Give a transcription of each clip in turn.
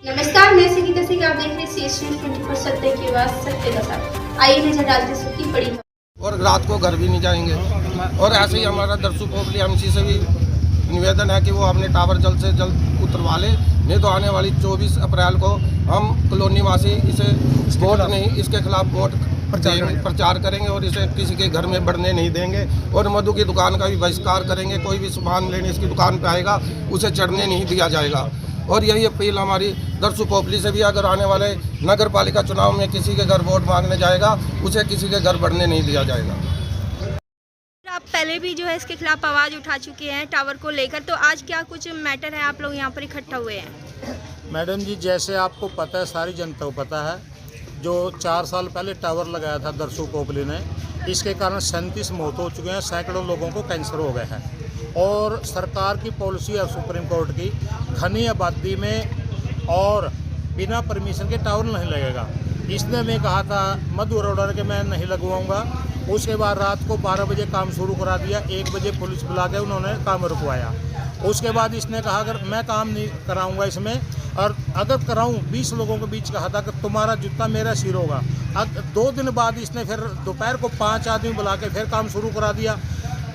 नमस्कार, मैं संगीता सिंह। आप देख रहे हैं CSN 24 सत्य की आवाज़ सत्य का साथ। आइए नजर डालते हैं सबकी बड़ी खबर। और रात को घर भी नहीं जाएंगे। और ऐसे ही हमारा दरसू पोपली एमसी से भी निवेदन है कि वो अपने टावर जल्द से जल्द उतरवा ले, नहीं तो आने वाली 24 अप्रैल को हम कॉलोनी वासी इसे वोट नहीं, इसके खिलाफ वोट प्रचार करेंगे और इसे किसी के घर में बढ़ने नहीं देंगे। और मधु की दुकान का भी बहिष्कार करेंगे। कोई भी सामान लेने इसकी दुकान पे आएगा उसे चढ़ने नहीं दिया जाएगा। और यही अपील हमारी दरसू पोपली से भी, अगर आने वाले नगर पालिका चुनाव में किसी के घर वोट मांगने जाएगा उसे किसी के घर बढ़ने नहीं दिया जाएगा। आप पहले भी जो है इसके खिलाफ आवाज़ उठा चुके हैं टावर को लेकर, तो आज क्या कुछ मैटर है, आप लोग यहाँ पर इकट्ठा हुए हैं? मैडम जी, जैसे आपको पता है, सारी जनता को पता है, जो 4 साल पहले टावर लगाया था दरसू पोपली ने, इसके कारण 37 मौत हो चुके हैं, सैकड़ों लोगों को कैंसर हो गए हैं। और सरकार की पॉलिसी है सुप्रीम कोर्ट की, घनी आबादी में और बिना परमिशन के टावर नहीं लगेगा। इसने मैं कहा था मधु अरोड़ा के मैं नहीं लगवाऊंगा। उसके बाद रात को 12 बजे काम शुरू करा दिया, 1 बजे पुलिस बुला के उन्होंने काम रुकवाया। उसके बाद इसने कहा अगर मैं काम नहीं कराऊंगा इसमें, और अगर कराऊं 20 लोगों के बीच कहा था कि तुम्हारा जूता मेरा सिर होगा। अब 2 दिन बाद इसने फिर दोपहर को 5 आदमी बुला के फिर काम शुरू करा दिया।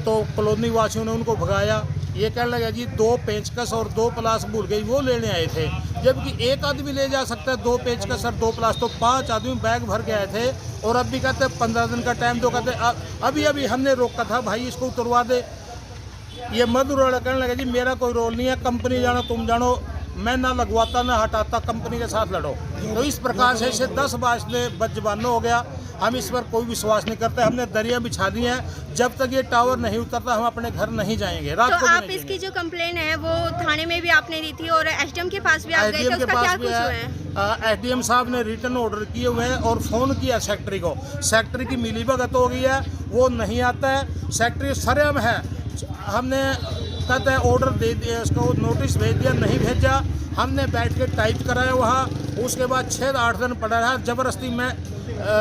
तो कॉलोनी वासियों ने उनको भगाया। ये कहने लगा जी 2 पेचकस और 2 प्लास भूल गई, वो लेने आए थे। जबकि एक आदमी ले जा सकता है 2 पेचकस और 2 प्लास, तो 5 आदमी बैग भर के आए थे। और अब भी कहते 15 दिन का टाइम दो, कहते अभी हमने रोका था भाई इसको उतरवा दे। ये मधु अरोड़ा कहने लगा जी मेरा कोई रोल नहीं है, कंपनी जानो तुम जानो, मैं ना लगवाता ना हटाता, कंपनी के साथ लड़ो। तो इस प्रकार से इसे 10 बार बदजबानो हो गया। हम इस पर कोई विश्वास नहीं करते। हमने दरिया बिछा दी है, जब तक ये टावर नहीं उतरता हम अपने घर नहीं जाएंगे। रात तो को आप इसकी जो कंप्लेन है वो थाने में भी आपने दी थी और SDM के पास भी आप गए थे, उसका क्या कुछ हुआ है? SDM साहब ने रिटर्न ऑर्डर किए हुए हैं और फ़ोन किया सेक्रेटरी को। सेक्रेटरी की मिलीभगत हो गई है, वो नहीं आता है। सेक्रेटरी सरम है, हमने कहते हैं ऑर्डर दे दिया, उसको नोटिस भेज दिया, नहीं भेजा। हमने बैठ के टाइप कराया वहाँ। उसके बाद 6-8 दिन पड़ा रहा, ज़बरदस्ती में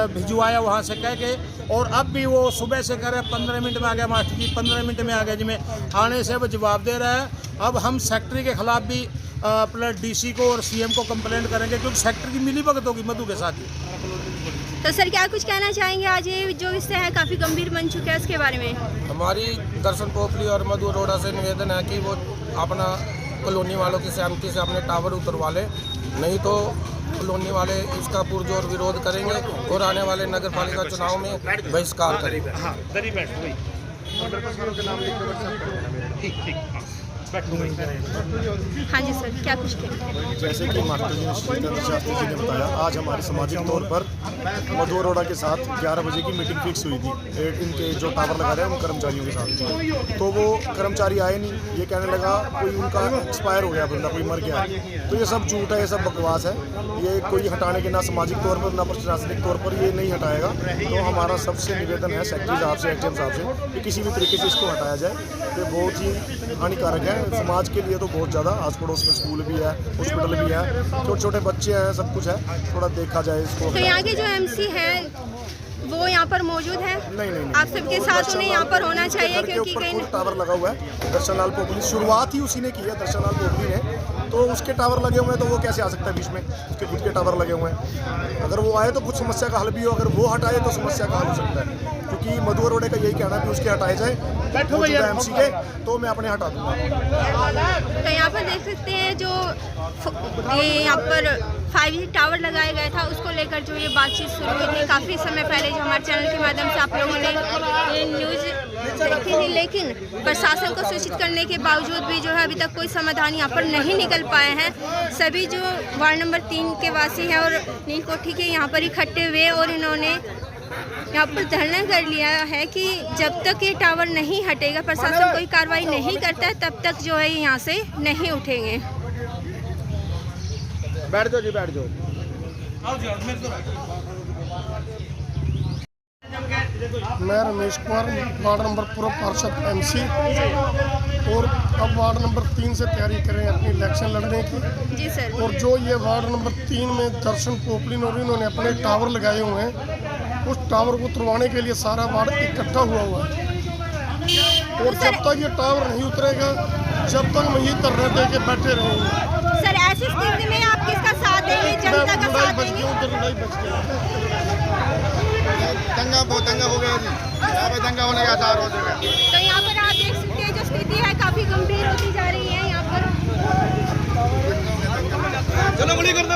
भिजवाया वहाँ से कह के। और अब भी वो सुबह से कह रहे 15 मिनट में आ गया मास्टर जी, 15 मिनट में आ गया जी। में आने से वो जवाब दे रहा है। अब हम सेक्रेटरी के खिलाफ भी अपना DC को और CM को कंप्लेंट करेंगे, क्योंकि सेक्रेटरी की मिलीभगत होगी मधु के साथ ही। तो सर क्या कुछ कहना चाहेंगे, आज ये जो इससे है काफ़ी गंभीर बन चुका है, उसके बारे में? हमारी दर्शन पोपली और मधु अरोड़ा से निवेदन है कि वो अपना कॉलोनी वालों की सहमति से अपने टावर उतरवा ले, नहीं तो कॉलोनी वाले इसका पुरजोर विरोध करेंगे और आने वाले नगर पालिका चुनाव में बहिष्कार करेंगे। हाँ जी सर, क्या कुछ कहेंगे? जैसे कि मास्टर जी ने शास्त्री जी ने बताया, आज हमारे सामाजिक तौर पर मधु अरोड़ा के साथ 11 बजे की मीटिंग फिक्स हुई थी। इनके जो टावर लगा रहे हैं उन कर्मचारियों के साथ, तो वो कर्मचारी आए नहीं। ये कहने लगा कोई उनका एक्सपायर हो गया बंदा, कोई मर गया। तो ये सब झूठ है, ये सब बकवास है। ये कोई हटाने के ना सामाजिक तौर पर ना प्रशासनिक तौर पर ये नहीं हटाएगा। तो हमारा सबसे निवेदन है सेक्रेटरी साहब से, SDM साहब से, कि किसी भी तरीके से इसको हटाया जाए। ये बहुत ही हानिकारक है समाज के लिए, तो बहुत ज़्यादा। आस पड़ोस में स्कूल भी है, हॉस्पिटल भी है, छोटे छोटे बच्चे हैं, सब कुछ है। थोड़ा देखा जाए इसको। तो यहाँ के जो MC हैं वो यहाँ पर मौजूद है? नहीं, आप सबके साथ उन्हें यहाँ पर होना चाहिए, क्योंकि कहीं टावर लगा हुआ है। दर्शन लाल पोपली शुरुआत ही उसी ने की है, दर्शन लाल पोपली ने। तो उसके टावर लगे हुए हैं, तो वो कैसे आ सकता है बीच में? उसके खुद के टावर लगे हुए हैं। अगर वो आए तो कुछ समस्या का हल भी हो, अगर वो हटाए तो समस्या का हल हो सकता है। क्योंकि मधु अरोड़ा का यही कहना है कि उसके हटाए जाए, मौजूदा MC के, तो मैं अपने हटा दूंगा। तो यहाँ पर देख सकते हैं जो ये यहाँ पर 5G टावर लगाया गया था, उसको लेकर जो ये बातचीत शुरू हुई थी काफ़ी समय पहले, जो हमारे चैनल के माध्यम से आप लोगों ने ये न्यूज़ देखी थी। लेकिन प्रशासन को सूचित करने के बावजूद भी जो है अभी तक कोई समाधान यहाँ पर नहीं निकल पाए हैं। सभी जो वार्ड नंबर 3 के वासी हैं और नील कोठी के यहाँ पर इकट्ठे हुए और इन्होंने यहाँ पर धरना कर लिया है कि जब तक ये टावर नहीं हटेगा, प्रशासन कोई कार्रवाई नहीं करता है, तब तक जो है यहाँ से नहीं उठेंगे। बैठ जाओ जी, बैठ जाओ। मैं रमेश कुमार, वार्ड नंबर पूर्व पार्षद MC, और अब वार्ड नंबर 3 से तैयारी करें अपनी इलेक्शन लड़ने की। जी सर। और जो ये वार्ड नंबर 3 में दर्शन पोपली और इन्होंने अपने टावर लगाए हुए हैं, उस टावर को उतरवाने के लिए सारा वार्ड इकट्ठा हुआ है। और जब तक ये टावर नहीं उतरेगा, जब तक हम यही धरना दे के बैठे रहेंगे। सर ऐसी स्थिति में आप किसका थोड़ा ही बच गया। दंगा बहुत दंगा हो गया जी, यहाँ पे दंगा होने का आसार हो चुका है। तो यहाँ पर आप देख सकते हैं जो स्थिति है काफ़ी गंभीर होती जा रही है यहाँ पर। चलो गोली कर दो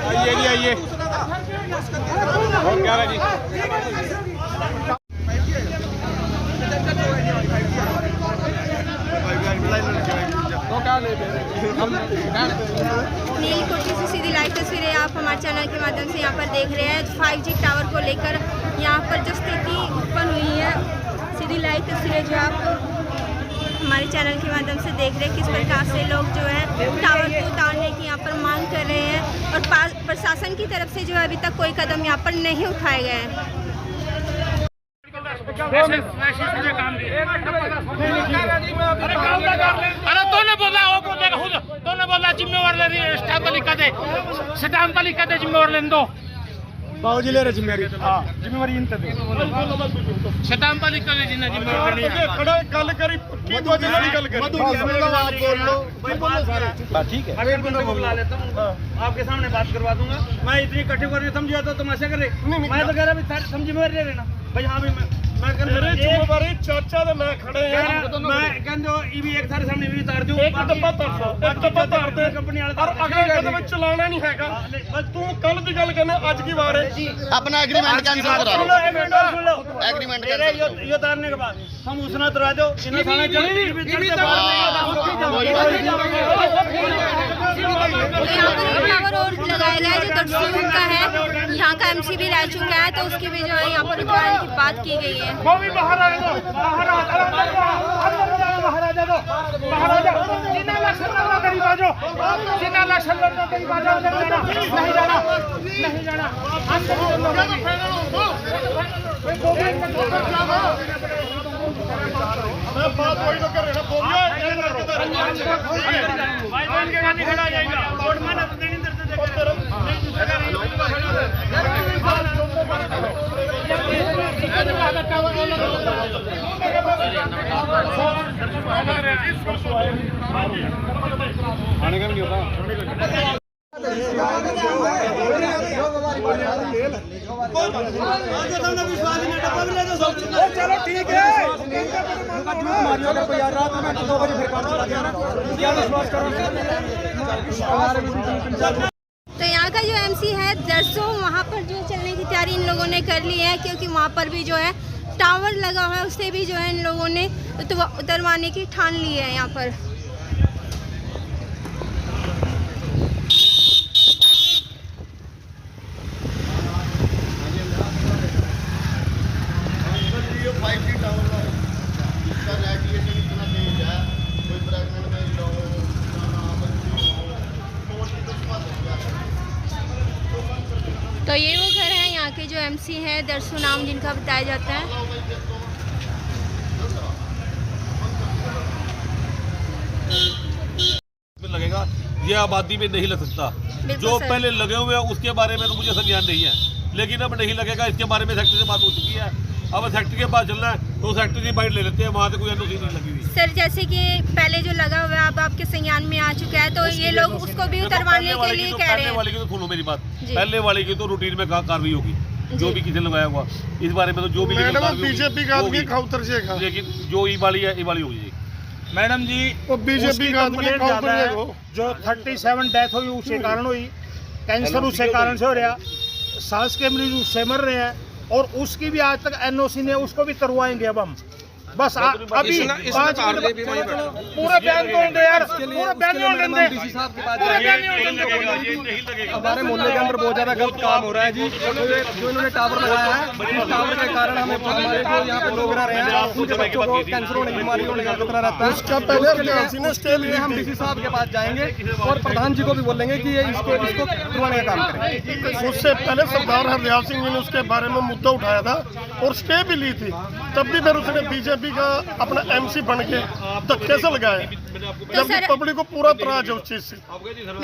आइए जी आइए। और क्या है जी नीलकोठी से सीधी लाइव तस्वीरें आप हमारे चैनल के माध्यम से यहाँ पर देख रहे हैं। 5G टावर को लेकर यहाँ पर जो स्थिति उत्पन्न हुई है, सीधी लाइव तस्वीरें जो आप हमारे चैनल के माध्यम से देख रहे हैं किस प्रकार से लोग जो है टावर को उतारने की यहाँ पर मांग कर रहे हैं और प्रशासन की तरफ से जो है अभी तक कोई कदम यहाँ पर नहीं उठाए गए हैं। अरे तूने बोला वो बोलेगा खुद, तूने बोला जिम्मेवार ले रही स्टाफ वाली का दे, स्टाफ वाली का दे जिम्मेवार लेने दो। बाबूजी ले रहे जिम्मेवारी, हाँ जिम्मेवारी इन तक स्टाफ वाली का दे जिन्हें जिम्मेवार नहीं है। खड़ा गल करी मधु जी की गल करी, आप बोल लो ठीक है। अगर बंदे को बुला लेता हूँ आपके सामने बात करवा दूंगा। मैं इतनी इकट्ठी कर रही समझिए तो तुम ऐसे कर रहे, मैं तो कह रहा भी तुम जिम्मेवारी ले लेना भाई। हाँ भाई मैं जिम्मेवारी चाचा तो मैं खड़े हैं, मैं कहंदो ये भी एक थारे सामने भी उतार दूं। एक डब्बा तार दे कंपनी वाले और अगले कदम चलाना नहीं हैगा। बस तू कल की गल करना, आज की बार है अपना एग्रीमेंट कैंसिल करा सुन लो। लो एक मिनट और सुन लो। एग्रीमेंट ये उतारने के बाद हम उसने उतरा दो इन्हें थाने चले तो यहाँ पर एक टावर और लगाया गया है जो दर्शकों का है, यहाँ का MC भी रह चुका है, तो उसकी भी जो है यहाँ पर उतारने की बात की गई है। वो भी बाहर आ जाओ, बाहर आ जाओ, बाहर आ जाओ, बाहर आ जाओ। जिन्ना लक्षण लगा करीब आ जाओ, जिन्ना लक्षण लगा करीब आ जाओ। नहीं जाना, नहीं जाना। मैं बात वही तो कर रहा बोल गया भाई बन के गाड़ी खड़ा जाएगा कोर्ट में ना देनी दर से आने का नहीं होता। चलो ठीक है। तो यहाँ का जो MC है दरसों वहाँ पर जो चलने की तैयारी इन लोगों ने कर ली है, क्योंकि वहाँ पर भी जो है टावर लगा हुआ है, उससे भी जो है इन लोगों ने उतरवाने की ठान ली है यहाँ पर। तो ये वो घर है यहाँ के जो MC है दरसू नाम जिनका बताया जाता है। लगेगा ये आबादी में नहीं लग सकता। जो सर। पहले लगे हुए हैं उसके बारे में तो मुझे संज्ञान नहीं है, लेकिन अब नहीं लगेगा। इसके बारे में सेक्टर से बात हो चुकी है, अब सेक्टर के पास चलना है तो सेक्टर की बाइट ले लेते हैं, वहाँ से कोई एनओसी नहीं लगी हुई। सर जैसे कि पहले जो लगा हुआ है अब आपके संज्ञान में आ चुका है, तो ये लोग उसको भी उतरवाने के लिए कह रहे पहले हैं। वाले की तो सुनो मेरी बात, जी। पहले वाले की तो रूटीन में कार्रवाई होगी, जो भी किसी ने लगाया हुआ इस बारे में तो जो भी legal मैडम कार्रवाई होगी, बीजेपी का आदमी होगी। का उतर जाएगा। लेकिन जो ई वाली है ई वाली होगी। मैडम जी वो बीजेपी का आदमी का उतर जाएगा। जो 37 डेथ हुई उसके कारण हुई, कैंसर उसके कारण से हो रहा, सांस के मरीज उससे मर रहे हैं, और उसकी भी आज तक एनओसी ने उसको भी करवाएंगे अब हम। बस अभी 5 मिनट पूरा बयान कौन दे यार, पूरा बयान कौन दे, पूरा बयान हमारे मोहल्ले के अंदर बहुत ज्यादा गलत काम हो रहा है जी। जो इन्होंने टावर लगाया है, इस टावर के कारण हमें हमारे जो यहाँ पे लोग रह रहे हैं उनके बच्चों को कैंसर होने की बीमारी होने का खतरा रहता है। उसका पहले स्टे लिए हम डीसी साहब के पास जाएंगे और प्रधान जी को भी बोलेंगे कि ये इसको करवाने का काम करें। उससे पहले सरदार हरदयाल सिंह जी ने उसके बारे में मुद्दा उठाया था और स्टे भी ली थी, तब भी फिर उसने बीजेपी का अपना MC बन के धक्के से लगाया, जबकि पब्लिक को पूरा तराज है उस चीज से।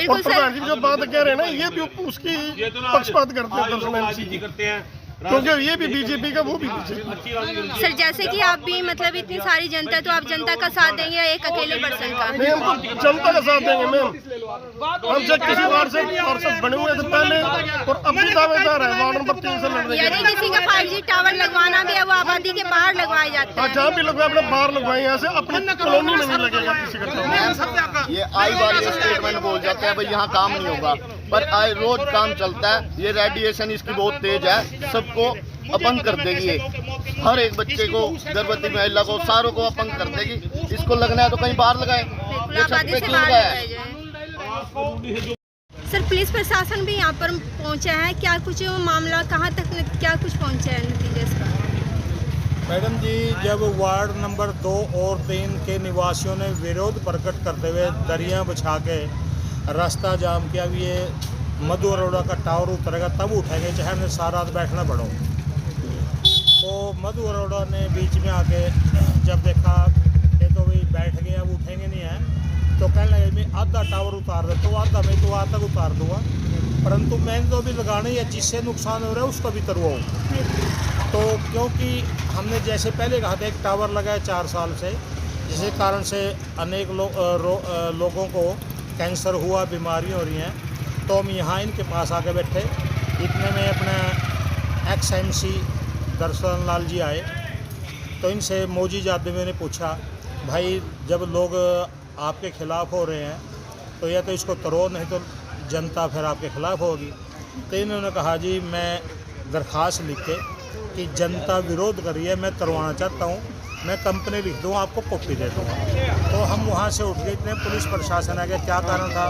और प्रधान जी जो बात कह रहे हैं ना, ये भी उसकी पक्षपात करते हैं दर्शन MC करते हैं, क्योंकि ये भी बीजेपी का, वो भी बीजेपी। सर जैसे कि आप भी मतलब इतनी सारी जनता, तो आप जनता का साथ देंगे या एक अकेले पर्सन का? मैम तो जनता का साथ देंगे मैम। हमसे किसी वार्ड से पार्षद बने हुए थे पहले और अब भी दावेदार है वार्ड नंबर 3 से लड़ने के। यदि किसी का 5G टावर लगवाना भी है वो आबादी के बाहर लगवाए जाते हैं। जहाँ भी लगवाए अपने बाहर लगवाए, यहाँ से अपने कॉलोनी में नहीं लगेगा किसी का टावर। ये आई बार ये स्टेटमेंट बोल जाते हैं भाई यहाँ काम नहीं होगा, पर आए रोज काम चलता है। ये रेडिएशन इसकी बहुत तेज है, सबको अपंग कर देगी ये, हर एक बच्चे को, गर्भवती महिला को, सारों को अपंग कर देगी। इसको लगना है तो कहीं बाहर लगाए, ये छत पे क्यों लगाया है? सर पुलिस प्रशासन भी यहाँ पर पहुँचा है, क्या कुछ मामला कहाँ तक क्या कुछ पहुँचा है नतीजे इसका? मैडम जी, जब वार्ड नंबर 2 और 3 के निवासियों ने विरोध प्रकट करते हुए दरियाँ बिछा के रास्ता जाम किया, भी ये मधु अरोड़ा का टावर उतरेगा तब उठेंगे, चाहे हमें सारा रात बैठना पड़ो। तो मधु अरोड़ा ने बीच में आके जब देखा ये तो भाई बैठ गए, अब उठेंगे नहीं है, तो कहने लगे मैं आधा टावर उतार दे, तो आधा मैं तो आज तक उतार दूँगा, परंतु मैंने तो अभी लगाना ही है, जिससे नुकसान हो रहा है उसको भी तरवाऊँ। तो क्योंकि हमने जैसे पहले कहा था एक टावर लगाया 4 साल से, जिसके कारण से अनेक लोगों को कैंसर हुआ, बीमारी हो रही हैं, तो हम यहाँ इनके पास आके बैठे। इतने में अपना XMC दर्शन लाल जी आए, तो इनसे मौजी जाते हुए ने पूछा, भाई जब लोग आपके खिलाफ़ हो रहे हैं तो या तो इसको तरो, नहीं तो जनता फिर आपके खिलाफ़ होगी। तो इन्होंने कहा जी मैं दरख्वास्त लिख के कि जनता विरोध कर रही है, मैं करवाना चाहता हूँ, मैं कंपनी लिख दूँ, आपको कॉपी दे दूँगा। तो हम वहाँ से उठ गए, इतने पुलिस प्रशासन आ गया, क्या कारण था?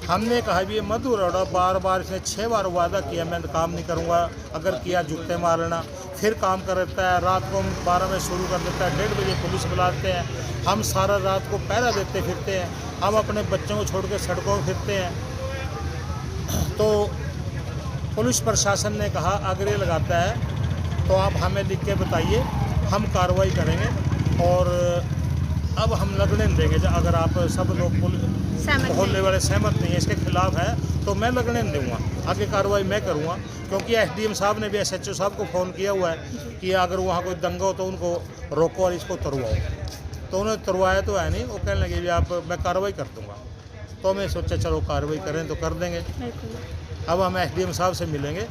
हमने कहा भी ये मधु अरोड़ा बार बार इसने 6 बार वादा किया मैं काम नहीं करूँगा, अगर किया जूते मारना, फिर काम कर देता है, रात को 12 बजे शुरू कर देता है, 1:30 बजे पुलिस बुलाते हैं, हम सारा रात को पहरा देते फिरते हैं, हम अपने बच्चों को छोड़ के सड़कों पर फिरते हैं। तो पुलिस प्रशासन ने कहा अगर ये लगाता है तो आप हमें लिख के बताइए, हम कार्रवाई करेंगे और अब हम लगने नहीं देंगे। अगर आप सब लोग मोहल्ले वाले सहमत नहीं है, इसके खिलाफ है, तो मैं लगने नहीं दूँगा, आगे कार्रवाई मैं करूँगा। क्योंकि SDM साहब ने भी SHO साहब को फ़ोन किया हुआ है कि अगर वहाँ कोई दंगा हो तो उनको रोको और इसको तरवाओ, तो उन्होंने तरवाया तो है नहीं, वो कहने लगे भी आप मैं कार्रवाई कर दूँगा। तो मैं सोचा चलो कार्रवाई करें तो कर देंगे। अब हम SDM साहब से मिलेंगे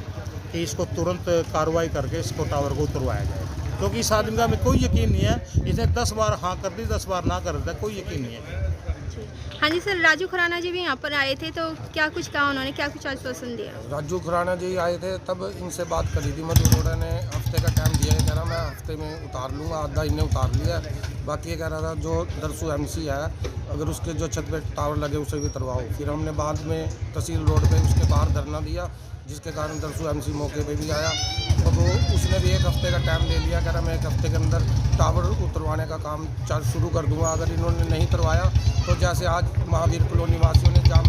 कि इसको तुरंत कार्रवाई करके इसको टावर को उतरवाया जाए, क्योंकि इस आदमी का हमें कोई यकीन नहीं है, इसने 10 बार हाँ कर दी, 10 बार ना कर दिया, कोई यकीन नहीं है। हाँ जी सर, राजू खुराना जी भी यहाँ पर आए थे, तो क्या कुछ कहा उन्होंने, क्या कुछ आश्वासन दिया? राजू खुराना जी आए थे, तब इनसे बात करी थी, मधु अरोड़ा ने हफ्ते का टाइम दिया है, कह रहा मैं हफ्ते में उतार लूँगा, आधा इन्हें उतार लिया, बाकी ये कह रहा था जो दरसू MC है अगर उसके जो छत पे टावर लगे उसे भी तरवाओ। फिर हमने बाद में तहसील रोड पे उसके बाहर धरना दिया, जिसके कारण दरसू MC मौके पे भी आया, तो वो उसने भी 1 हफ्ते का टाइम ले लिया, कह रहा मैं 1 हफ्ते के अंदर टावर उतरवाने का काम शुरू कर दूंगा। अगर इन्होंने नहीं करवाया तो जैसे आज महावीर कॉलोनी वासियों ने जाम